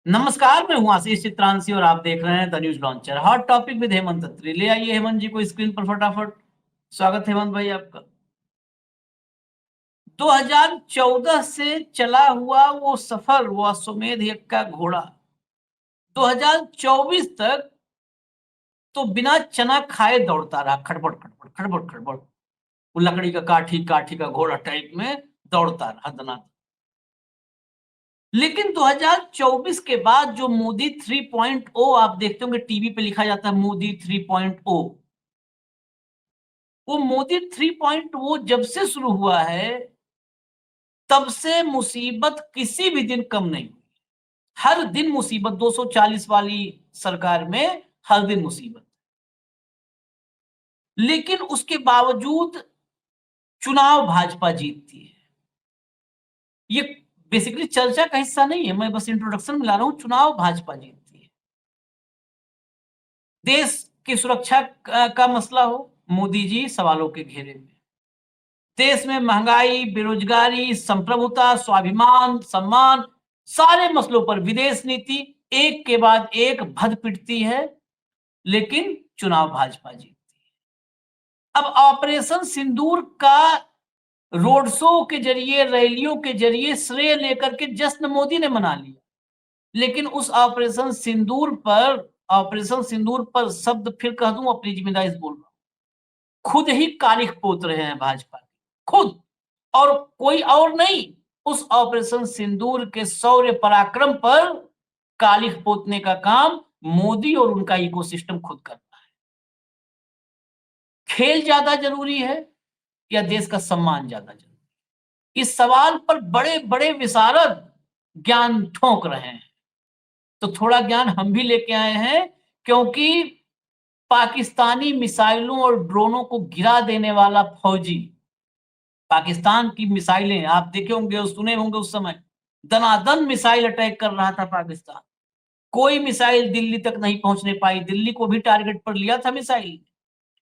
नमस्कार, मैं हूं आशीष चित्रांशी और आप देख रहे हैं the news launcher. Hot topic with Hemant Atri. ले आइए हेमंत जी को स्क्रीन पर फटाफट। स्वागत है हेमंत भाई आपका। 2014 से चला हुआ वो सफर, वो अश्वमेध यज्ञ का घोड़ा 2024 तक तो बिना चना खाए दौड़ता रहा, खटपट खटपट खटपट खटपट। वो लकड़ी का काठी काठी का घोड़ा टाइप में दौड़ता रहा दनादन। लेकिन 2024 के बाद जो मोदी 3.0 आप देखते होंगे, टीवी पे लिखा जाता है मोदी 3.0। वो मोदी 3.0 जब से शुरू हुआ है तब से मुसीबत किसी भी दिन कम नहीं हुई। हर दिन मुसीबत, 240 वाली सरकार में हर दिन मुसीबत। लेकिन उसके बावजूद चुनाव भाजपा जीतती है। ये बेसिकली चर्चा का हिस्सा नहीं है, मैं बस इंट्रोडक्शन में ला रहा हूं। चुनाव भाजपा जीतती है। देश की सुरक्षा का मसला हो, मोदी जी सवालों के घेरे में। देश में महंगाई, बेरोजगारी, संप्रभुता, स्वाभिमान, सम्मान, सारे मसलों पर विदेश नीति एक के बाद एक भद पिटती है, लेकिन चुनाव भाजपा जीतती है। अब ऑपरेशन सिंदूर का रोड शो के जरिए, रैलियों के जरिए श्रेय लेकर के जश्न मोदी ने मना लिया। लेकिन उस ऑपरेशन सिंदूर पर शब्द फिर कह दूं, अपनी जिम्मेदारी से बोल रहा हूं, खुद ही कालिख पोत रहे हैं भाजपा खुद, और कोई और नहीं। उस ऑपरेशन सिंदूर के शौर्य पराक्रम पर कालिख पोतने का काम मोदी और उनका इकोसिस्टम खुद करता है। खेल ज्यादा जरूरी है या देश का सम्मान ज्यादा जरूरी? इस सवाल पर बड़े बड़े विशारद ज्ञान ठोक रहे हैं। तो थोड़ा ज्ञान हम भी लेके आए हैं, क्योंकि पाकिस्तानी मिसाइलों और ड्रोनों को गिरा देने वाला फौजी, पाकिस्तान की मिसाइलें आप देखे होंगे और सुने होंगे, उस समय दनादन मिसाइल अटैक कर रहा था पाकिस्तान। कोई मिसाइल दिल्ली तक नहीं पहुंचने पाई। दिल्ली को भी टारगेट पर लिया था मिसाइल।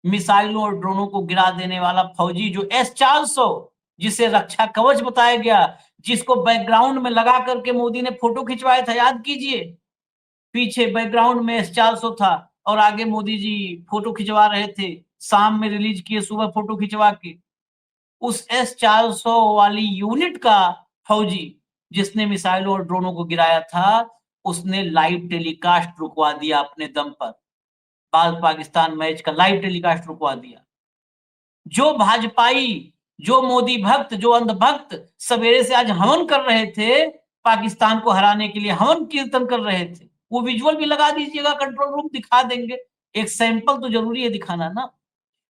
मिसाइलों और ड्रोनों को गिरा देने वाला फौजी जो S-400, जिसे रक्षा कवच बताया गया, जिसको बैकग्राउंड में लगा करके मोदी ने फोटो खिंचवाया था, याद कीजिए। पीछे बैकग्राउंड में S-400 था और आगे मोदी जी फोटो खिंचवा रहे थे। शाम में रिलीज किए, सुबह फोटो खिंचवा के। उस S-400 वाली यूनिट का फौजी जिसने मिसाइलों और ड्रोनों को गिराया था, उसने लाइव टेलीकास्ट रुकवा दिया अपने दम पर। भारत पाकिस्तान मैच का लाइव टेलीकास्ट रुकवा दिया। जो भाजपाई, जो मोदी भक्त, जो अंधभक्त सवेरे से आज हवन कर रहे थे, पाकिस्तान को हराने के लिए हवन कीर्तन कर रहे थे, वो विजुअल भी लगा दीजिएगा, कंट्रोल रूम दिखा देंगे। एक सैंपल तो जरूरी है दिखाना ना।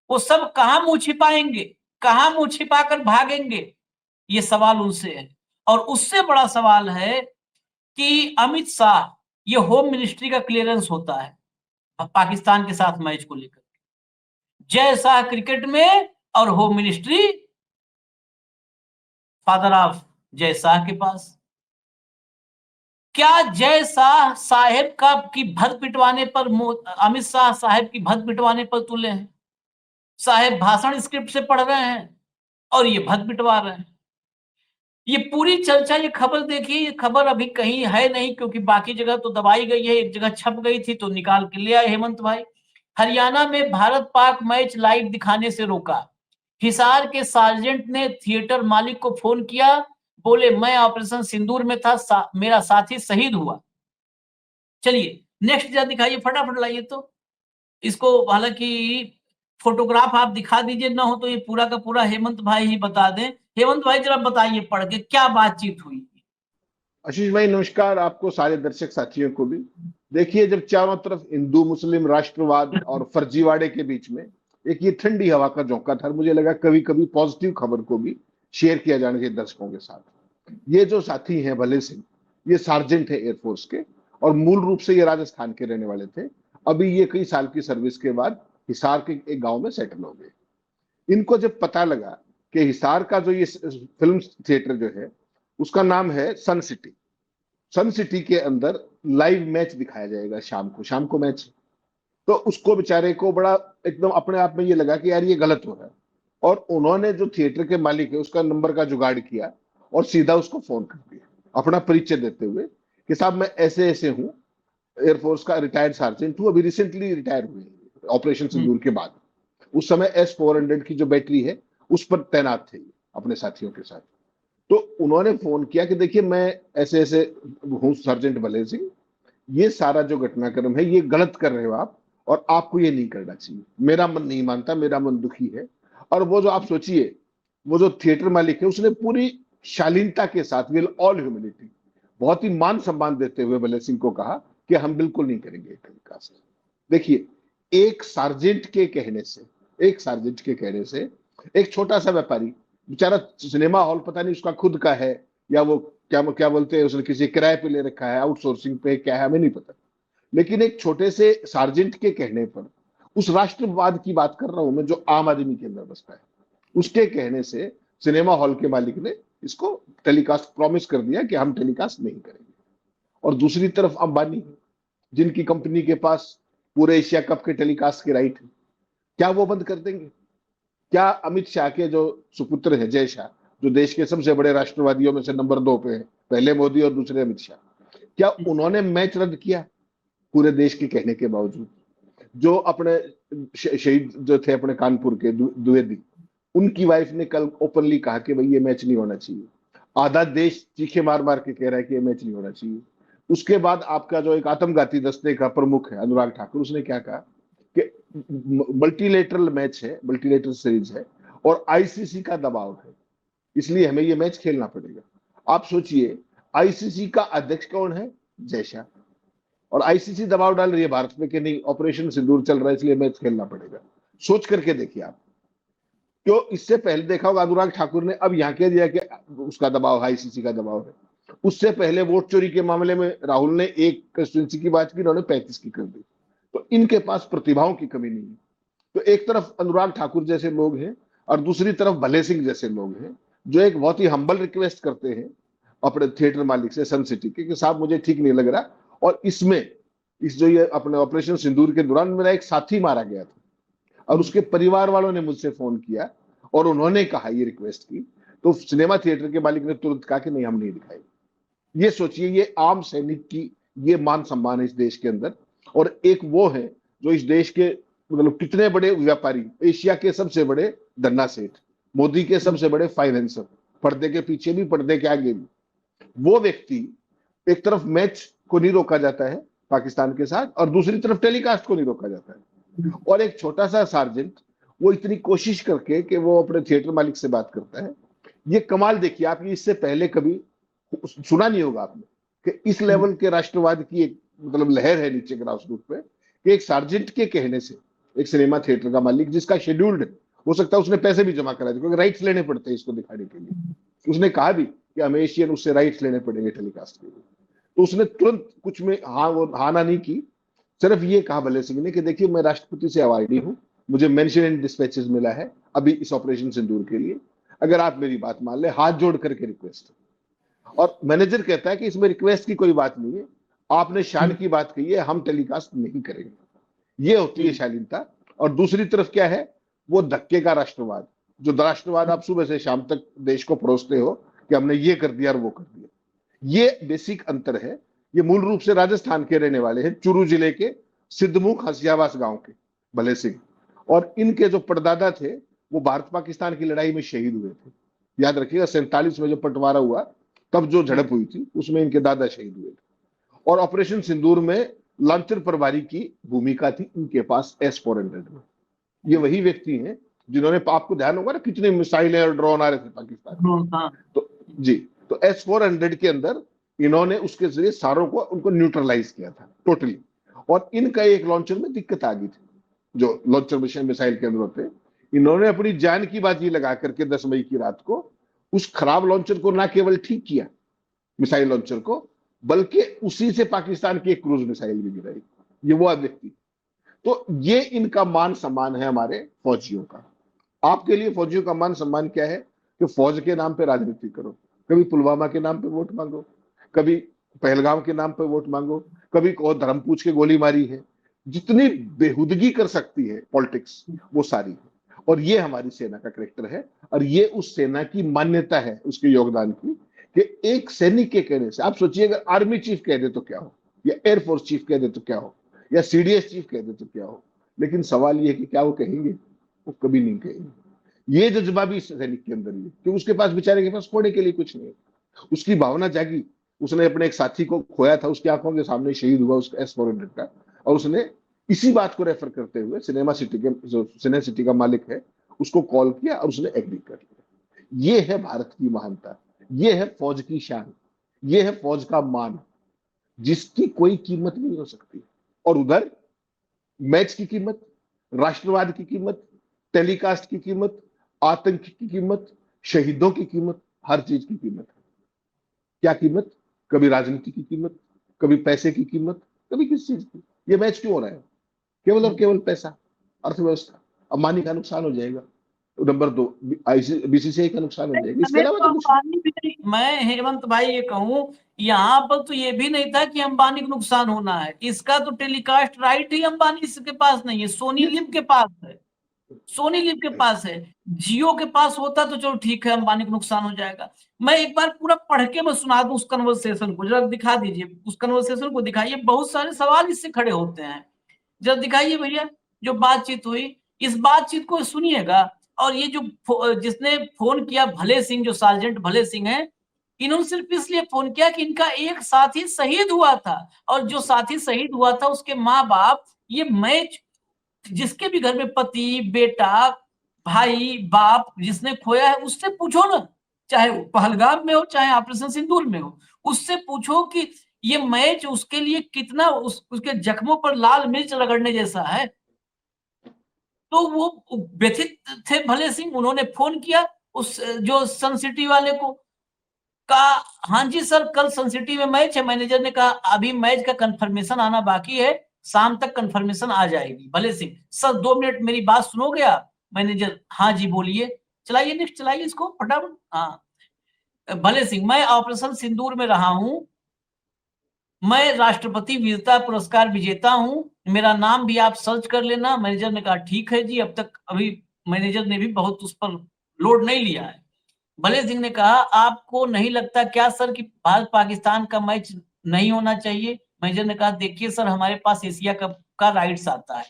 वो सब कहां मुंह छिपाएंगे, कहां मुंह छिपाकर भागेंगे, ये सवाल उनसे है। और उससे बड़ा सवाल है कि अमित शाह, ये होम मिनिस्ट्री का क्लियरेंस होता है पाकिस्तान के साथ मैच को लेकर। जय शाह क्रिकेट में और home ministry father of Jay Shah के पास। क्या जय शाह साहेब का की भद पिटवाने पर अमित शाह साहेब की भद पिटवाने पर तुले हैं? साहेब भाषण स्क्रिप्ट से पढ़ रहे हैं और ये भद पिटवा रहे हैं। ये पूरी चर्चा, ये खबर देखिए, ये खबर अभी कहीं है नहीं, क्योंकि बाकी जगह तो दबाई गई है। एक जगह छप गई थी तो निकाल के ले आए हेमंत भाई। हरियाणा में भारत पाक मैच लाइव दिखाने से रोका। हिसार के सार्जेंट ने थिएटर मालिक को फोन किया, बोले मैं ऑपरेशन सिंदूर में था, मेरा साथी शहीद हुआ। चलिए नेक्स्ट जरा दिखाइए, फटाफट लाइए तो इसको। हालांकि फोटोग्राफ आप दिखा दीजिए, ना हो तो ये पूरा का पूरा हेमंत भाई ही बता दें। हेमंत भाई जरा बताइए पढ़ के क्या बातचीत हुई। आशीष भाई नमस्कार, आपको सारे दर्शक साथियों को भी। देखिए, जब चारों तरफ हिंदू मुस्लिम राष्ट्रवाद और फर्जीवाड़े के बीच में एक ये ठंडी हवा का झोंका था, मुझे लगा कभी कभी पॉजिटिव खबर को भी शेयर किया जाना चाहिए दर्शकों के साथ। ये जो साथी हैं भले सिंह, ये सार्जेंट है एयरफोर्स के और मूल रूप से ये राजस्थान के रहने वाले थे। अभी ये कई साल की सर्विस के बाद हिसार के एक गांव में सेटल हो गए। इनको जब पता लगा कि हिसार का जो ये फिल्म थिएटर जो है उसका नाम है सन सिटी, सन सिटी के अंदर लाइव मैच दिखाया जाएगा, शाम को मैच। तो उसको बेचारे को बड़ा एकदम अपने आप में ये लगा कि यार ये गलत हो रहा है। और उन्होंने जो थिएटर के मालिक है उसका नंबर का जुगाड़ किया और सीधा उसको फोन कर दिया अपना परिचय देते हुए। कि साहब मैं ऐसे ऐसे हूँ, एयरफोर्स का रिटायर्ड सार्जेंट हूँ, अभी रिसेंटली रिटायर हुए ऑपरेशन सिंदूर के बाद। उस समय S-400 की जो बैटरी है उस पर तैनात थे अपने साथियों के साथ। तो उन्होंने फोन किया कि देखिए मैं ऐसे ऐसे हूँ सर्जेंट भले सिंह, ये सारा जो घटनाक्रम है ये गलत कर रहे हो आप, और आपको ये नहीं करना चाहिए, मेरा मन नहीं मानता, मेरा मन दुखी है। और वो जो आप सोचिए, वो जो थिएटर मालिक है उसने पूरी शालीनता के साथ, विल ऑल ह्यूमिलिटी, बहुत ही मान सम्मान देते हुए भले सिंह को कहा कि हम बिल्कुल नहीं करेंगे टेलीकास्ट। देखिए, एक सार्जेंट के कहने से, एक सार्जेंट के कहने से एक छोटा सा व्यापारी बेचारा, सिनेमा हॉल पता नहीं उसका खुद का है या वो क्या क्या बोलते हैं, उसने किसी किराए पे ले रखा है, आउटसोर्सिंग पे क्या है हमें नहीं पता, लेकिन एक छोटे से सार्जेंट के कहने पर, उस राष्ट्रवाद की बात कर रहा हूं मैं जो आम आदमी के अंदर बसता है, उसके कहने से सिनेमा हॉल के मालिक ने इसको टेलीकास्ट प्रॉमिस कर दिया कि हम टेलीकास्ट नहीं करेंगे। और दूसरी तरफ अंबानी, जिनकी कंपनी के पास पूरे एशिया कप के टेलीकास्ट के राइट है, क्या वो बंद कर देंगे? क्या अमित शाह के जो सुपुत्र है जय शाह, जो देश के सबसे बड़े राष्ट्रवादियों में से नंबर 2 पे है, पहले मोदी और दूसरे अमित शाह, क्या उन्होंने मैच रद्द किया पूरे देश के कहने के बावजूद? जो अपने शहीद जो थे अपने कानपुर के द्विवेदी, उनकी वाइफ ने कल ओपनली कहा कि भाई ये मैच नहीं होना चाहिए। आधा देश चीखे मार मार के कह रहा है कि ये मैच नहीं होना चाहिए। उसके बाद आपका जो एक आत्मघाती दस्ते का प्रमुख है अनुराग ठाकुर, उसने क्या कहा कि मल्टीलेटरल मैच है, मल्टीलेटरल सीरीज है और आईसीसी का दबाव है, इसलिए हमें ये मैच खेलना पड़ेगा। आप सोचिए, आईसीसी का अध्यक्ष कौन है? जय शाह। और आईसीसी दबाव डाल रही है भारत में कि नहीं ऑपरेशन सिंदूर चल रहा है इसलिए मैच खेलना पड़ेगा। सोच करके देखिए आप। क्यों? इससे पहले देखा होगा अनुराग ठाकुर ने अब यहां कह दिया कि उसका दबाव है, आईसीसी का दबाव है। उससे पहले वोट चोरी के मामले में राहुल ने एक कंस्टिट्यूंसी की बात की, उन्होंने 35 की कर दी। तो इनके पास प्रतिभाओं की कमी नहीं है। तो एक तरफ अनुराग ठाकुर जैसे लोग हैं और दूसरी तरफ भले सिंह जैसे लोग हैं, जो एक बहुत ही हम्बल रिक्वेस्ट करते हैं अपने थिएटर मालिक से, सन सिटी के, कि साहब मुझे ठीक नहीं लग रहा, और इसमें इस जो ये अपने ऑपरेशन सिंदूर के दौरान मेरा एक साथी मारा गया था और उसके परिवार वालों ने मुझसे फोन किया और उन्होंने कहा ये रिक्वेस्ट की, तो सिनेमा थिएटर के मालिक ने तुरंत कहा कि नहीं हम नहीं दिखाएंगे। ये सोचिए, ये आम सैनिक की ये मान सम्मान है इस देश के अंदर। और एक वो है जो इस देश के मतलब कितने बड़े व्यापारी, एशिया के सबसे बड़े धन्ना सेठ, मोदी के सबसे बड़े फाइनेंसर, पर्दे के पीछे भी पर्दे के आगे भी, वो व्यक्ति, एक तरफ मैच को नहीं रोका जाता है पाकिस्तान के साथ और दूसरी तरफ टेलीकास्ट को नहीं रोका जाता है, और एक छोटा सा सार्जेंट वो इतनी कोशिश करके कि वो अपने थिएटर मालिक से बात करता है। ये कमाल देखिए आप, इससे पहले कभी सुना नहीं होगा आपने कि इस लेवल के राष्ट्रवाद की एक मतलब लहर है नीचे ग्रास रूट पे, कि एक सार्जेंट के कहने से एक सिनेमा थिएटर का मालिक जिसका शेड्यूल्ड है, हो सकता है उसने पैसे भी जमा करा दिए क्योंकि राइट्स लेने पड़ते हैं इसको दिखाने के लिए, उसने कहा भी कि हमें एशियन उससे राइट्स लेने पड़ेंगे टेलीकास्ट के लिए, तो उसने तुरंत कुछ में हाँ ना नहीं की, सिर्फ ये कहा भले सिंह ने कि देखिए मैं राष्ट्रपति से अवार्डी हूँ, मुझे मेंशन इन डिस्पैचेस मिला है अभी इस ऑपरेशन सिंदूर के लिए, अगर आप मेरी बात मान ले, हाथ जोड़ करके रिक्वेस्ट। और मैनेजर कहता है कि इसमें रिक्वेस्ट की कोई बात नहीं है, आपने शान की बात कही है, हम टेलीकास्ट नहीं करेंगे। ये होती है शालीनता। और दूसरी तरफ क्या है? वो धक्के का राष्ट्रवाद, जो राष्ट्रवाद आप सुबह से शाम तक देश को परोसते हो कि हमने ये कर दिया और वो कर दिया। ये बेसिक अंतर है। ये मूल रूप से राजस्थान के रहने वाले हैं, चूरू जिले के सिद्धमुख हसियावास गांव के भले सिंह, और इनके जो परदादा थे वो भारत पाकिस्तान की लड़ाई में शहीद हुए थे। याद रखिएगा 47 में जो बंटवारा हुआ तब जो झड़प हुई थी उसमें इनके दादा शहीद हुए थे। और ऑपरेशन सिंदूर में लॉन्चर प्रभारी की भूमिका थी इनके पास S-400 में। ये वही व्यक्ति हैं जिन्होंने, आपको ध्यान होगा ना कितने मिसाइलें और ड्रोन आ रहे थे पाकिस्तान। तो जी, तो S-400 के अंदर इन्होंने उसके जरिए सारों को उनको न्यूट्रलाइज किया था टोटली। और इनका एक लॉन्चर में दिक्कत आ गई थी, जो लॉन्चर मिसाइल के अंदर होते, इन्होंने अपनी जान की बाजी लगा करके 10 मई की रात को उस खराब लॉन्चर को ना केवल ठीक किया मिसाइल लॉन्चर को, बल्कि उसी से पाकिस्तान की एक क्रूज मिसाइल भी गिराई। ये वो व्यक्ति। तो ये इनका मान सम्मान है हमारे फौजियों का। आपके लिए फौजियों का मान सम्मान क्या है? कि फौज के नाम पे राजनीति करो, कभी पुलवामा के नाम पे वोट मांगो, कभी पहलगाम के नाम पे वोट मांगो, कभी को धर्म पूछ के गोली मारी है, जितनी बेहुदगी कर सकती है पॉलिटिक्स वो सारी है। और ये हमारी सेना का कैरेक्टर है और ये उस सेना की मान्यता है उसके योगदान की, कि एक सैनिक के कहने से, आप सोचिए अगर आर्मी चीफ कह दे तो क्या हो, या एयरफोर्स चीफ कह दे तो क्या हो, या सीडीएस चीफ कह दे तो क्या हो, लेकिन सवाल यह है कि क्या वो कहेंगे? वो कभी नहीं कहेंगे। ये जज्बा भी सैनिक के अंदर ही है कि उसके पास, बेचारे के पास खोने के लिए कुछ नहीं है। उसकी भावना जागी, उसने अपने एक साथी को खोया था, उसकी आंखों के सामने शहीद हुआ उसका S-400 का, और उसने इसी बात को रेफर करते हुए सिनेमा सिटी के, जो सिने सिटी का मालिक है, उसको कॉल किया और उसने एग्री कर लिया। ये है भारत की महानता, ये है फौज की शान, ये है फौज का मान, जिसकी कोई कीमत नहीं हो सकती। और उधर मैच की कीमत, राष्ट्रवाद की कीमत, टेलीकास्ट की कीमत, आतंक की कीमत, शहीदों की कीमत, हर चीज की कीमत है। क्या कीमत? कभी राजनीति की कीमत, कभी पैसे की कीमत, कभी किस चीज की। ये मैच क्यों हो रहा है? केवल और केवल पैसा, अर्थव्यवस्था। अंबानी का नुकसान हो जाएगा, नंबर 2 बीसीसीआई का नुकसान हो जाएगा, इसके हमें अलावा तो तो कुछ नहीं। अंबानी भी नहीं, मैं हेमंत भाई ये कहूं, यहाँ पर तो ये भी नहीं था कि अंबानी को नुकसान होना है। इसका तो टेलीकास्ट राइट ही अंबानी के पास नहीं है, सोनी Yes. लिव के पास है। सोनी लिव के पास है। जियो के पास होता तो चलो ठीक है, अंबानी को नुकसान हो जाएगा। मैं एक बार पूरा पढ़ के मैं सुना दूं उस कन्वर्सेशन को, जरा दिखा दीजिए, उस कन्वर्सेशन को दिखाइए, बहुत सारे सवाल इससे खड़े होते हैं। जरा दिखाइए भैया, जो बातचीत हुई, इस बातचीत को सुनिएगा। और ये जो जिसने फोन किया, भले सिंह, जो सार्जेंट भले सिंह है, इन्होंने सिर्फ इसलिए फोन किया कि इनका एक साथी शहीद हुआ था, और जो साथी शहीद हुआ था उसके माँ बाप ये मैच, जिसके भी घर में पति, बेटा, भाई, बाप जिसने खोया है, उससे पूछो ना, चाहे वो पहलगाम में हो, चाहे ऑपरेशन सिंदूर में हो, उससे पूछो कि ये मैच उसके लिए कितना, उसके जख्मों पर लाल मिर्च रगड़ने जैसा है। तो वो व्यथित थे भले सिंह, उन्होंने फोन किया उस जो सन सिटी वाले को, कहा हाँ जी सर, कल सन सिटी में मैच है। मैनेजर ने कहा अभी मैच का कंफर्मेशन आना बाकी है, शाम तक कंफर्मेशन आ जाएगी। भले सिंह, सर 2 मिनट मेरी बात सुनोगे आप? मैनेजर, हाँ जी बोलिए, चलाइए नेक्स्ट, चलाइए इसको फटाफट। हाँ, भले सिंह, मैं ऑपरेशन सिंदूर में रहा हूं, मैं राष्ट्रपति वीरता पुरस्कार विजेता हूं, मेरा नाम भी आप सर्च कर लेना। मैनेजर ने कहा ठीक है जी, अब तक अभी मैनेजर ने भी बहुत उस पर लोड नहीं लिया है। भले सिंह ने कहा आपको नहीं लगता क्या सर कि भारत पाकिस्तान का मैच नहीं होना चाहिए? मैनेजर ने कहा देखिए सर, हमारे पास एशिया कप का राइट्स आता है।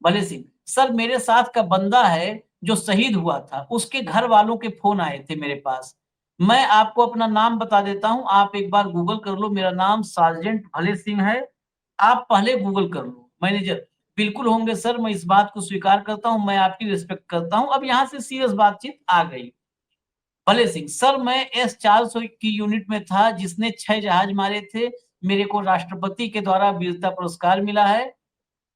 भले सिंह, सर मेरे साथ का बंदा है जो शहीद हुआ था, उसके घर वालों के फोन आए थे मेरे पास। मैं आपको अपना नाम बता देता हूं, आप एक बार गूगल कर लो, मेरा नाम सार्जेंट भले सिंह है, आप पहले गूगल कर लो। मैनेजर, बिल्कुल होंगे सर, मैं इस बात को स्वीकार करता हूं, मैं आपकी रिस्पेक्ट करता हूं। अब यहाँ से सीरियस बातचीत आ गई। भले सिंह, सर मैं S-400 की यूनिट में था जिसने 6 जहाज मारे थे, मेरे को राष्ट्रपति के द्वारा वीरता पुरस्कार मिला है।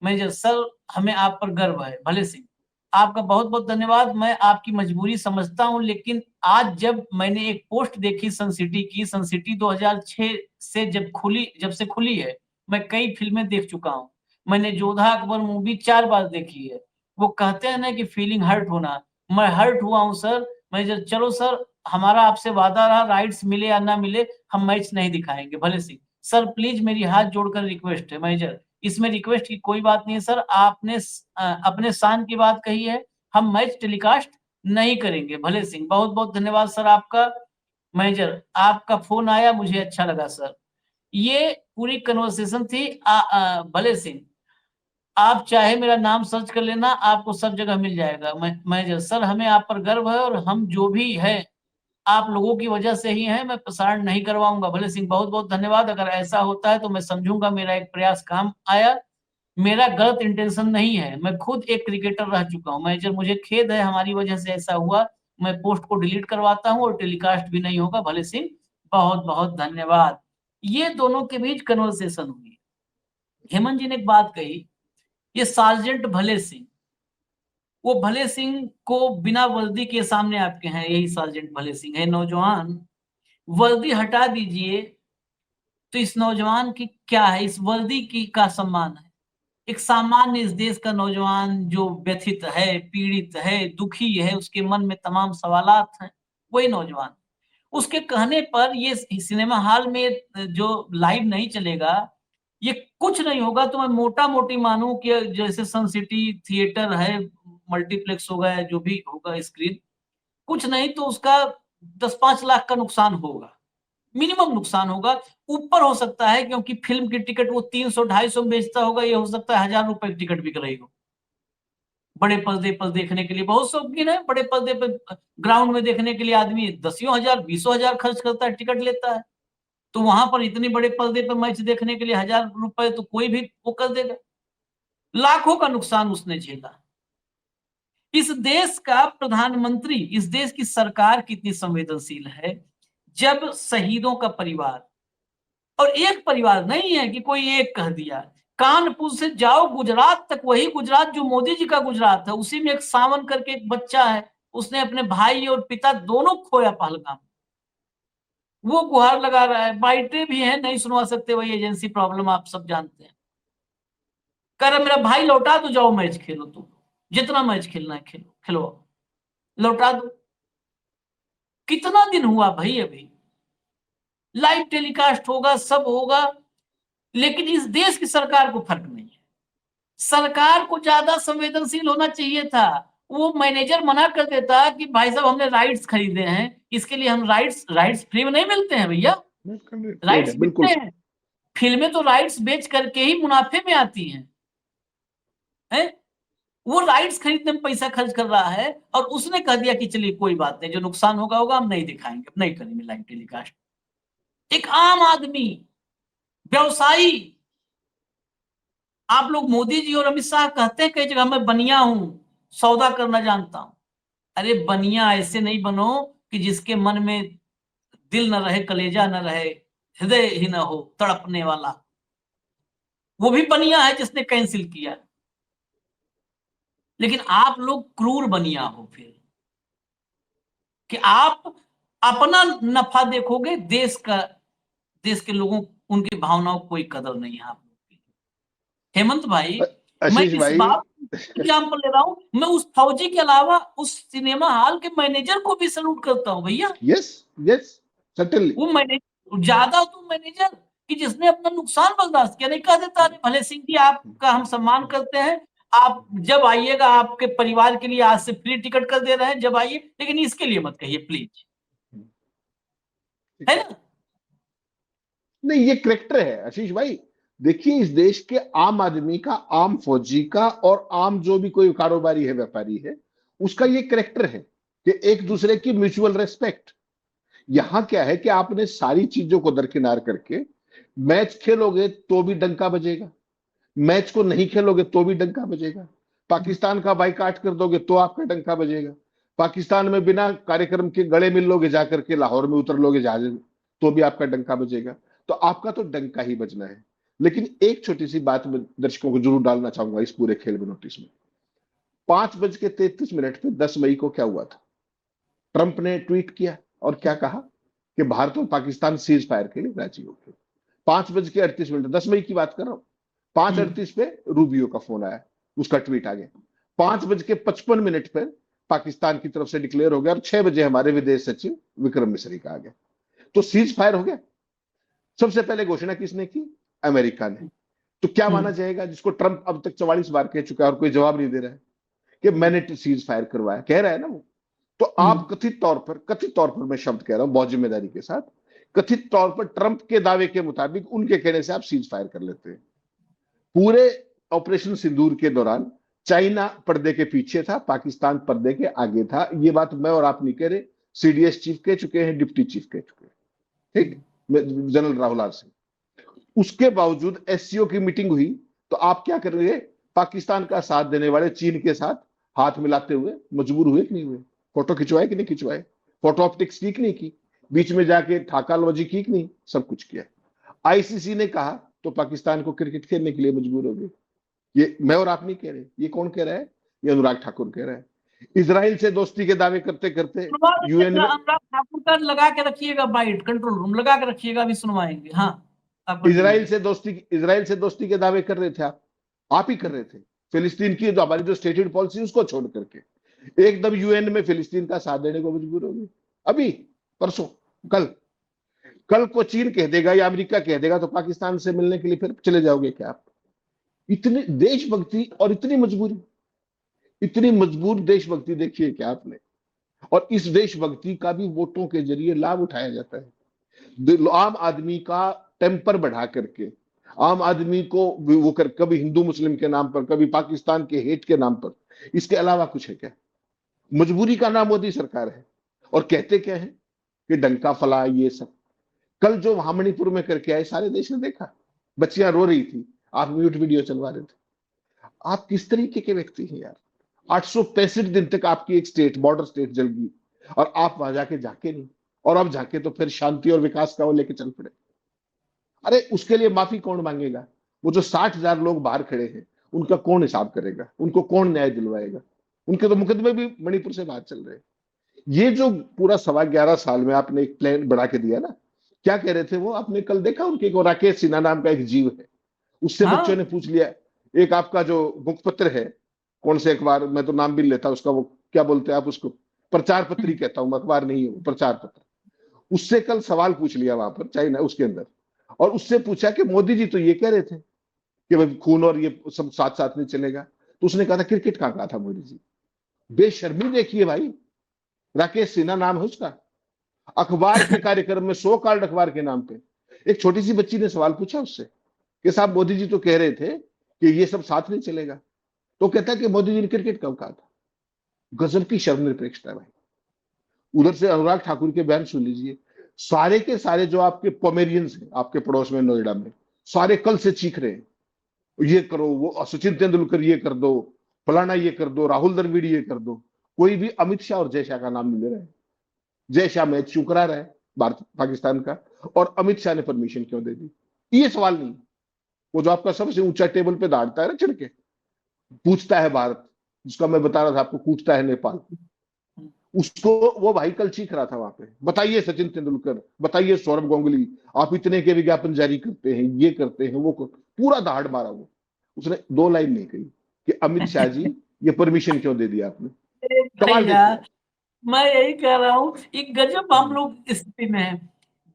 मैनेजर, सर हमें आप पर गर्व है। भले सिंह, आपका बहुत बहुत धन्यवाद, मैं आपकी मजबूरी समझता हूं, लेकिन आज जब मैंने एक पोस्ट देखी सन सिटी की, सन सिटी 2006 से जब से खुली है, मैं कई फिल्में देख चुका हूं। मैंने जोधा अकबर मूवी 4 बार देखी है। वो कहते हैं ना कि फीलिंग हर्ट होना, मैं हर्ट हुआ हूं सर। मैनेजर, चलो सर, हमारा आपसे वादा रहा, राइट्स मिले या ना मिले हम मैच नहीं दिखाएंगे। भले सिंह, सर प्लीज मेरी हाथ जोड़कर रिक्वेस्ट है। मैनेजर, इसमें रिक्वेस्ट की कोई बात नहीं है सर, आपने अपने शान की बात कही है, हम मैच टेलीकास्ट नहीं करेंगे। भले सिंह, बहुत बहुत धन्यवाद सर आपका। मैनेजर, आपका फोन आया, मुझे अच्छा लगा सर। ये पूरी कन्वर्सेशन थी। भले सिंह, आप चाहे मेरा नाम सर्च कर लेना, आपको सब जगह मिल जाएगा। मैनेजर, सर हमें आप पर गर्व है, और हम जो भी है आप लोगों की वजह से ही है, मैं प्रसारण नहीं करवाऊंगा। भले सिंह, बहुत बहुत धन्यवाद, अगर ऐसा होता है तो मैं समझूंगा मेरा एक प्रयास काम आया, मेरा गलत इंटेंशन नहीं है, मैं खुद एक क्रिकेटर रह चुका हूँ। मैनेजर, मुझे खेद है, हमारी वजह से ऐसा हुआ, मैं पोस्ट को डिलीट करवाता हूँ और टेलीकास्ट भी नहीं होगा। भले सिंह, बहुत बहुत धन्यवाद। ये दोनों के बीच कन्वर्सेशन हुई। हेमंत जी ने एक बात कही, ये सार्जेंट भले सिंह, वो भले सिंह को बिना वर्दी के सामने आपके हैं, यही सार्जेंट भले सिंह है। नौजवान, वर्दी हटा दीजिए तो इस नौजवान की क्या है, इस वर्दी की का सम्मान है? एक सामान्य इस देश का नौजवान जो व्यथित है, पीड़ित है, दुखी है, उसके मन में तमाम सवालात हैं, वही नौजवान। उसके कहने पर ये सिनेमा हॉल में जो लाइव नहीं चलेगा, ये कुछ नहीं होगा तो मैं मोटा-मोटी मानूँ कि जैसे सन सिटी थिएटर है, मल्टीप्लेक्स होगा या जो भी होगा स्क्रीन, कुछ नहीं तो उसका 10-5 लाख का नुकसान होगा। मिनिमम नुकसान होगा। ऊपर हो सकता है क्योंकि फिल्म की टिकट वो 300-250 में बेचता होगा, ये हो सकता है 1000 रुपए की टिकट बिक रही हो। बड़े पर्दे पर देखने के लिए बहुत शौकीन है, बड़े पर्दे पर ग्राउंड में देखने के लिए आदमी 10,000 20,000 खर्च करता है, टिकट लेता है। तो वहां पर इतने बड़े पर्दे पर मैच देखने के लिए 1000 रुपए तो कोई भी वो कर देगा। लाखों का नुकसान उसने झेला। इस देश का प्रधानमंत्री, इस देश की सरकार कितनी संवेदनशील है, जब शहीदों का परिवार, और एक परिवार नहीं है कि कोई एक कह दिया, कानपुर से जाओ गुजरात तक, वही गुजरात जो मोदी जी का गुजरात है, उसी में एक सावन करके एक बच्चा है, उसने अपने भाई और पिता दोनों खोया पहलगाम। वो गुहार लगा रहा है, बाइटें भी हैं, नहीं सुनवा सकते, वही एजेंसी प्रॉब्लम आप सब जानते हैं। कह रहा मेरा भाई लौटा दो, जाओ मैच खेलो, तुम जितना मैच खेलना है खेलो, खिलवाओ, लौटा दो। कितना दिन हुआ भाई, अभी लाइव टेलीकास्ट होगा, सब होगा, लेकिन इस देश की सरकार को फर्क नहीं है। सरकार को ज्यादा संवेदनशील होना चाहिए था। वो मैनेजर मना कर देता कि भाई साहब हमने राइट्स खरीदे हैं, इसके लिए हम राइट्स फ्री में नहीं मिलते हैं भैया, राइट्स बिल्कुल। बिकते हैं। फिल्में तो राइट्स बेच करके ही मुनाफे में आती हैं, है? वो राइट्स खरीदने में पैसा खर्च कर रहा है, और उसने कह दिया कि चलिए कोई बात नहीं, जो नुकसान होगा होगा, हम नहीं दिखाएंगे, नहीं करेंगे लाइव टेलीकास्ट। एक आम आदमी, व्यवसायी, आप लोग मोदी जी और अमित शाह कहते हैं कई जगह मैं बनिया हूं, सौदा करना जानता हूं। अरे बनिया ऐसे नहीं बनो कि जिसके मन में दिल न रहे, कलेजा न रहे, हृदय ही न हो तड़पने वाला, वो भी बनिया है जिसने कैंसिल किया। लेकिन आप लोग क्रूर बनिया हो फिर, कि आप अपना नफा देखोगे, देश के लोगों, उनकी भावनाओं को कोई कदर नहीं है आप लोग की। हेमंत भाई, मैं आशीष इस भाई। बात एग्जाम्पल ले रहा हूं, मैं उस फौजी के अलावा उस सिनेमा हॉल के मैनेजर को भी सल्यूट करता हूं भैया। Yes, yes, certainly. वो मैनेजर ज्यादा, तो मैनेजर कि जिसने अपना नुकसान बर्दाश्त किया, नहीं कह देता अरे भले सिंह जी आपका हम सम्मान करते हैं, आप जब आइएगा आपके परिवार के लिए आज से फ्री टिकट कर दे रहे हैं, जब आइए, लेकिन इसके लिए मत कहिए प्लीज, है ना? नहीं, ये करेक्टर है आशीष भाई। देखिए, इस देश के आम आदमी का, आम फौजी का, और आम जो भी कोई कारोबारी है, व्यापारी है, उसका ये करेक्टर है कि एक दूसरे की म्यूचुअल रेस्पेक्ट। यहां क्या है कि आपने सारी चीजों को दरकिनार करके मैच खेलोगे तो भी डंका बजेगा, मैच को नहीं खेलोगे तो भी डंका बजेगा, पाकिस्तान का बाइकाट कर दोगे तो आपका डंका बजेगा, पाकिस्तान में बिना कार्यक्रम के गले मिल लोगे, जाकर के लाहौर में उतर लोगे जहाज में, तो भी आपका डंका बजेगा। तो आपका तो डंका ही बजना है। लेकिन एक छोटी सी बात मैं दर्शकों को जरूर डालना चाहूंगा इस पूरे खेल में नोटिस में। 5:33 पे 10 मई को क्या हुआ था? ट्रंप ने ट्वीट किया और क्या कहा कि भारत और पाकिस्तान सीज फायर के लिए राजी हो गए। 5:38, 10 मई की बात कर रहा हूं। 5:38 पे रूबियो का फोन आया, उसका ट्वीट आ गया। 5:55 पे पाकिस्तान की तरफ से डिक्लेयर हो गया, और 6 बजे हमारे विदेश सचिव विक्रम मिश्री का आ गया। तो सीज फायर हो गया। सबसे पहले घोषणा किसने की? अमेरिका ने। तो क्या माना जाएगा, जिसको ट्रंप अब तक 44 बार कह चुका है और कोई जवाब नहीं दे रहा है, कि मैंने सीज फायर करवाया, कह रहा है ना वो। तो आप कथित तौर पर मैं शब्द कह रहा हूं बहुत जिम्मेदारी के साथ, कथित तौर पर ट्रंप के दावे के मुताबिक उनके कहने से आप सीज फायर कर लेते हैं। पूरे ऑपरेशन सिंदूर के दौरान चाइना पर्दे के पीछे था, पाकिस्तान पर्दे के आगे था। ये बात मैं और आप नहीं कह रहे, सीडीएस चीफ कह चुके हैं, डिप्टी चीफ कह चुके हैं, ठीक, जनरल राहुल आर सिंह। उसके बावजूद एससीओ की मीटिंग हुई, तो आप क्या कर रहे हैं? पाकिस्तान का साथ देने वाले चीन के साथ हाथ मिलाते हुए मजबूर हुए कि नहीं हुए? फोटो खिंचवाए कि नहीं खिंचवाए? फोटो ऑप्टिक्स की कि नहीं की? बीच में जाके ठाकालबाजी की कि नहीं? सब कुछ किया। आईसीसी ने कहा तो पाकिस्तान को क्रिकेट खेलने के लिए मजबूर हो गए। ये मैं और आप नहीं कह रहे, ये कौन कह रहा है? ये अनुराग ठाकुर कह रहा है। इजराइल से दोस्ती के दावे करते करते यूएन में, अनुराग ठाकुर का लगा के रखिएगा, बाइट कंट्रोल रूम लगा के रखिएगा, अभी सुनवाएंगे। हाँ, आप कंटिन्यू। इजराइल से दोस्ती के दावे कर रहे थे आप ही कर रहे थे। फिलिस्तीन की जो हमारी जो स्टेटेड पॉलिसी उसको छोड़ करके एकदम यूएन में फिलिस्तीन का साथ देने को मजबूर हो गए। अभी परसों, कल कल को चीन कह देगा या अमेरिका कह देगा तो पाकिस्तान से मिलने के लिए फिर चले जाओगे क्या आप? इतनी देशभक्ति और इतनी मजबूरी, इतनी मजबूर देशभक्ति देखिए क्या आपने। और इस देशभक्ति का भी वोटों के जरिए लाभ उठाया जाता है। आम आदमी का टेम्पर बढ़ा करके, आम आदमी को वो कर, कभी हिंदू मुस्लिम के नाम पर, कभी पाकिस्तान के हेट के नाम पर, इसके अलावा कुछ है क्या? मजबूरी का नाम मोदी सरकार है। और कहते क्या है कि डंका फला ये सब। कल जो वहां मणिपुर में करके आए, सारे देश ने देखा, बच्चियां रो रही थी, आप म्यूट वीडियो चलवा रहे थे। आप किस तरीके के व्यक्ति हैं यार? 865 दिन तक आपकी एक स्टेट, बॉर्डर स्टेट जल गई, और आप वहां जाके झांके नहीं। और अब झांके तो फिर शांति और विकास का वो लेके चल पड़े। अरे उसके लिए माफी कौन मांगेगा? वो जो 60,000 लोग बाहर खड़े हैं, उनका कौन हिसाब करेगा? उनको कौन न्याय दिलवाएगा? उनके तो मुकदमे भी मणिपुर से बाहर चल रहे हैं। ये जो पूरा 11.25 साल में आपने एक प्लान बढ़ा के दिया ना, क्या कह रहे थे वो? आपने कल देखा उनके को, राकेश सिन्हा नाम का एक जीव है, उससे बच्चों हाँ ने पूछ लिया, एक आपका जो मुखपत्र है, कौन से अखबार, मैं तो नाम भी नहीं लेता उसका, वो क्या बोलते हैं आप उसको, प्रचार पत्री कहता हूं, अखबार नहीं है वो, प्रचार पत्र। उससे कल सवाल पूछ लिया वहां पर चाइना उसके अंदर, और उससे पूछा कि मोदी जी तो ये कह रहे थे कि भाई खून और ये सब साथ साथ नहीं चलेगा, तो उसने कहा था क्रिकेट कहां कहा था मोदी जी? बेशर्मी देखिए भाई। राकेश सिन्हा नाम है उसका, अखबार के कार्यक्रम में, सो कॉल्ड अखबार के नाम पे एक छोटी सी बच्ची ने सवाल पूछा उससे कि साहब मोदी जी तो कह रहे थे कि ये सब साथ नहीं चलेगा, तो कहता है कि मोदी जी ने क्रिकेट कब कहा था? गजब की शर्मनिरपेक्षता है भाई। उधर से अनुराग ठाकुर के बयान सुन लीजिए, सारे के सारे जो आपके पोमेरियंस हैं आपके पड़ोस में नोएडा में, सारे कल से चीख रहे हैं, ये करो, वो सचिन तेंदुलकर ये कर दो, फलाना ये कर दो, राहुल द्रविड़ ये कर दो। कोई भी अमित शाह और जय शाह का नाम नहीं ले रहा है। जय शाह मैच क्यों करा रहा है भारत पाकिस्तान का, और अमित शाह ने परमिशन क्यों दे दी? ये सवाल नहीं। वो जो आपका सबसे ऊंचा टेबल पे दौड़ता है ना चढ़ के, पूछता है भारत, जिसका मैं बता रहा था आपको, कूटता है नेपाल, उसको वो भाई कल चीख रहा था वहां पे, बताइए सचिन तेंदुलकर, बताइए सौरभ गांगुली, आप इतने के विज्ञापन जारी करते हैं, ये करते हैं, वो पूरा दहाड़ मारा वो। उसने दो लाइन नहीं कही कि अमित शाह जी ये परमिशन क्यों दे दिया आपने। भाई कमाल देखिए। यार, मैं यही कह रहा हूँ, एक गजब हम लोग स्थिति में है।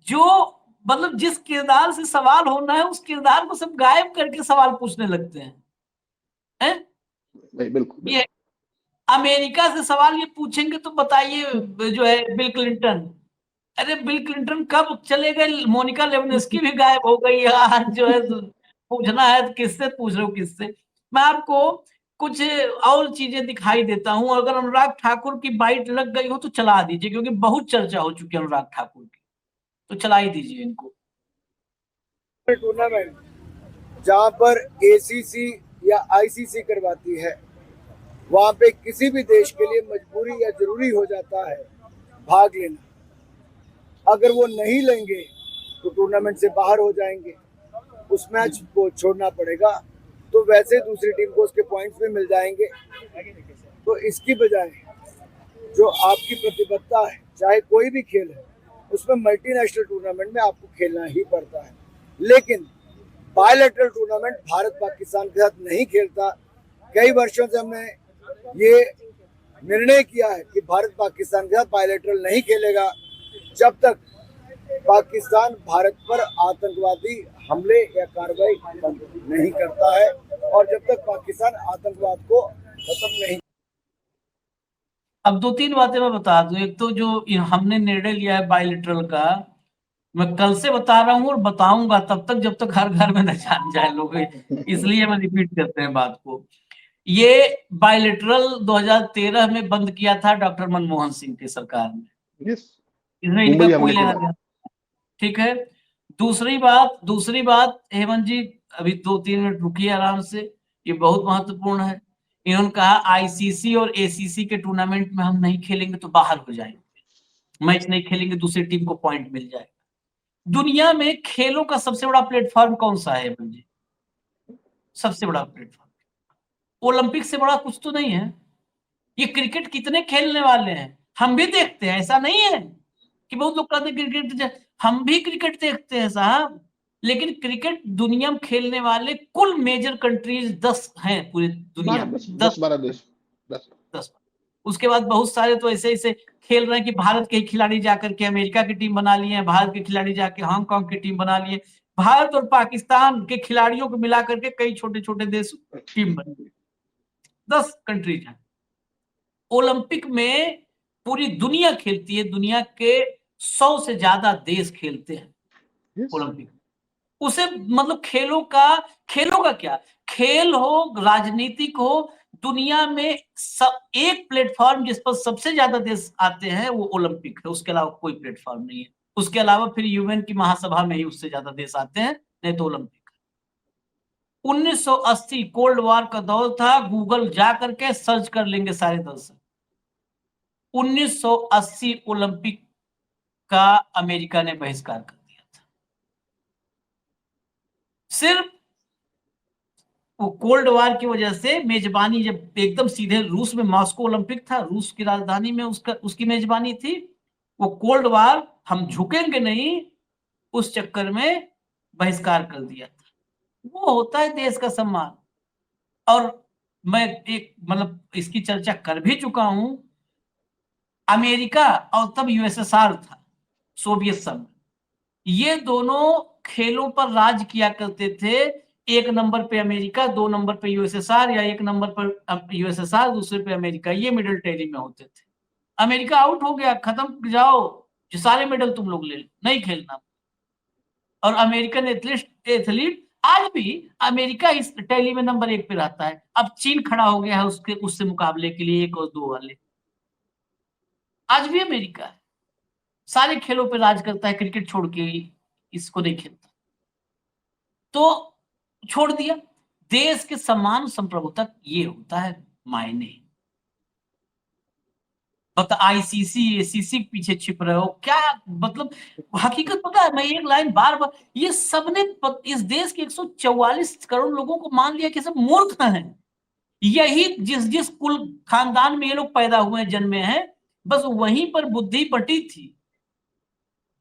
जो मतलब जिस किरदार से सवाल होना है, उस किरदार को सब गायब करके सवाल पूछने लगते हैं। नहीं, बिल्कुल ये बिल्कुल। अमेरिका से सवाल ये पूछेंगे तो बताइए, जो है बिल क्लिंटन। अरे बिल क्लिंटन कब चले गए? मोनिका लेविन्स्की भी गायब हो गई यार, जो है पूछना है तो किससे पूछ रहे हो, किससे? मैं आपको कुछ और चीजें दिखाई देता हूं। अगर अनुराग ठाकुर की बाइट लग गई हो तो चला दीजिए, क्योंकि बहुत चर्चा हो चुकी है अनुराग ठाकुर की, तो चला ही दीजिए इनको। टूर्नामेंट जहां पर एसीसी या आईसीसी करवाती है, वहां पे किसी भी देश के लिए मजबूरी या जरूरी हो जाता है भाग लेना। अगर वो नहीं लेंगे तो टूर्नामेंट से बाहर हो जाएंगे, उस मैच को छोड़ना पड़ेगा, तो वैसे दूसरी टीम को उसके पॉइंट्स भी मिल जाएंगे। तो इसकी बजाय जो आपकी प्रतिबद्धता है, चाहे कोई भी खेल है, उसमें मल्टीनेशनल टूर्नामेंट में आपको खेलना ही पड़ता है। लेकिन बायलैटरल टूर्नामेंट भारत पाकिस्तान के साथ नहीं खेलता। कई वर्षों से हमने ये निर्णय किया है कि भारत पाकिस्तान के साथ बायलैटरल नहीं खेलेगा जब तक पाकिस्तान भारत पर आतंकवादी हमले या कार्रवाई नहीं करता है, और जब तक पाकिस्तान आतंकवाद को खत्म नहीं। अब दो तीन बातें मैं बता दूं। एक तो जो हमने निर्णय लिया है बायलिटरल का, मैं कल से बता रहा हूं और बताऊंगा तब तक जब तक हर घर में न जान जाए लोग, इसलिए मैं रिपीट करते हैं बात को। ये बायलिटरल 2013 में बंद किया था डॉक्टर मनमोहन सिंह की सरकार ने। यस, इसमें इनका मुंबई कोई हमले के लेना बाद। देना। ठीक है। दूसरी बात हेमंत जी, अभी 2-3 मिनट रुकिए आराम से, ये बहुत महत्वपूर्ण है। इन्होंने कहा आईसीसी और एसीसी के टूर्नामेंट में हम नहीं खेलेंगे तो बाहर हो जाएंगे, मैच नहीं खेलेंगे, दूसरी टीम को पॉइंट मिल जाएगा। दुनिया में खेलों का सबसे बड़ा प्लेटफॉर्म कौन सा है हेमंत जी? सबसे बड़ा प्लेटफॉर्म ओलंपिक से बड़ा कुछ तो नहीं है। ये क्रिकेट कितने खेलने वाले हैं, हम भी देखते हैं, ऐसा नहीं है कि बहुत लोग कहते हैं क्रिकेट, हम भी क्रिकेट देखते हैं साहब। लेकिन क्रिकेट दुनिया में खेलने वाले कुल मेजर कंट्रीज 10 हैं पूरी दुनिया बारह में, दस 10 10 12 देश, 10। 10। उसके बाद बहुत सारे तो ऐसे ऐसे खेल रहे हैं कि भारत के खिलाड़ी जाकर के अमेरिका की टीम बना लिए हैं, भारत के खिलाड़ी जाके हांगकांग की टीम बना लिए। भारत और पाकिस्तान के खिलाड़ियों को मिला करके कई छोटे छोटे देश टीम बन गए, 10 कंट्रीज हैं। ओलंपिक में पूरी दुनिया खेलती है, दुनिया के 100 से ज्यादा देश खेलते हैं Yes. ओलंपिक। उसे मतलब खेलों का क्या, खेल हो, राजनीतिक हो, दुनिया में सब एक प्लेटफॉर्म जिस पर सबसे ज्यादा देश आते हैं वो ओलंपिक है, उसके अलावा कोई प्लेटफॉर्म नहीं है। उसके अलावा फिर यूएन की महासभा में ही उससे ज्यादा देश आते हैं, नहीं तो ओलंपिक। 1980 कोल्ड वॉर का दौर था, गूगल जा करके सर्च कर लेंगे सारे दर्शक। 1980 ओलंपिक का अमेरिका ने बहिष्कार कर दिया था। सिर्फ वो कोल्ड वॉर की वजह से मेजबानी, जब एकदम सीधे रूस में मॉस्को ओलंपिक था, रूस की राजधानी में उसकी मेजबानी थी, वो कोल्ड वॉर हम झुकेंगे नहीं उस चक्कर में बहिष्कार कर दिया था। वो होता है देश का सम्मान। और मैं एक मतलब इसकी चर्चा कर भी चुका हूं, अमेरिका और तब यूएसएसआर था, सोवियत संघ, ये दोनों खेलों पर राज किया करते थे। एक नंबर पे अमेरिका, 2 नंबर पे यूएसएसआर, या एक नंबर पर यूएसएसआर, दूसरे पे अमेरिका, ये मिडिल टेरी में होते थे। अमेरिका आउट हो गया, खत्म, जाओ, ये सारे मेडल तुम लोग ले लो, नहीं खेलना। और अमेरिकन एथलीट आज भी अमेरिका इस टैली में नंबर 1 पे रहता है। अब चीन खड़ा हो गया है उससे मुकाबले के लिए 1 और 2 वाले। आज भी अमेरिका है, सारे खेलों पे राज करता है, क्रिकेट छोड़ के इसको नहीं खेलता। तो छोड़ दिया। देश के सम्मान संप्रभुता ये होता है मायने। बता आईसीसी एसीसी के पीछे छिप रहे हो क्या, मतलब हकीकत पता है। मैं एक लाइन बार बार, ये सबने इस देश के 144 करोड़ लोगों को मान लिया कि सब मूर्ख हैं। यही जिस जिस कुल खानदान में ये लोग पैदा हुए जन्मे हैं, बस वहीं पर बुद्धि बटी थी।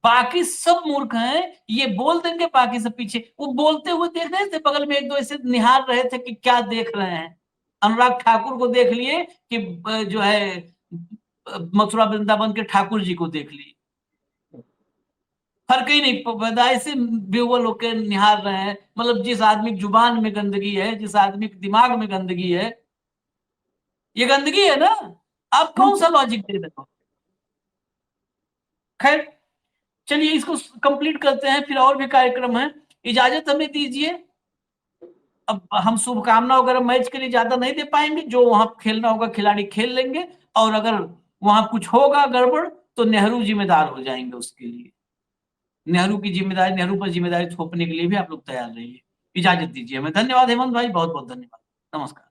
बाकी सब मूर्ख हैं, ये बोल देंगे, बाकी सब पीछे। वो बोलते हुए देख रहे थे, बगल में 1 2 ऐसे निहार रहे थे कि क्या देख रहे हैं। अनुराग ठाकुर को देख लिए कि जो है मथुरा वृंदावन के ठाकुर जी को देख लिए, फर्क ही नहीं पैदा, ऐसे बेवल होकर निहार रहे हैं। मतलब जिस आदमी की जुबान में गंदगी है, जिस आदमी के दिमाग में गंदगी है, ये गंदगी है ना। आप कौन सा लॉजिक दे रहे हो। खैर चलिए इसको कंप्लीट करते हैं, फिर और भी कार्यक्रम है, इजाजत हमें दीजिए। अब हम शुभकामना वगैरह मैच के लिए ज्यादा नहीं दे पाएंगे, जो वहां खेलना होगा खिलाड़ी खेल लेंगे, और अगर वहां कुछ होगा गड़बड़ तो नेहरू जिम्मेदार हो जाएंगे उसके लिए। नेहरू की जिम्मेदारी, नेहरू पर जिम्मेदारी थोपने के लिए भी आप लोग तैयार रहिए। इजाजत दीजिए हमें। धन्यवाद हेमंत भाई, बहुत बहुत धन्यवाद। नमस्कार।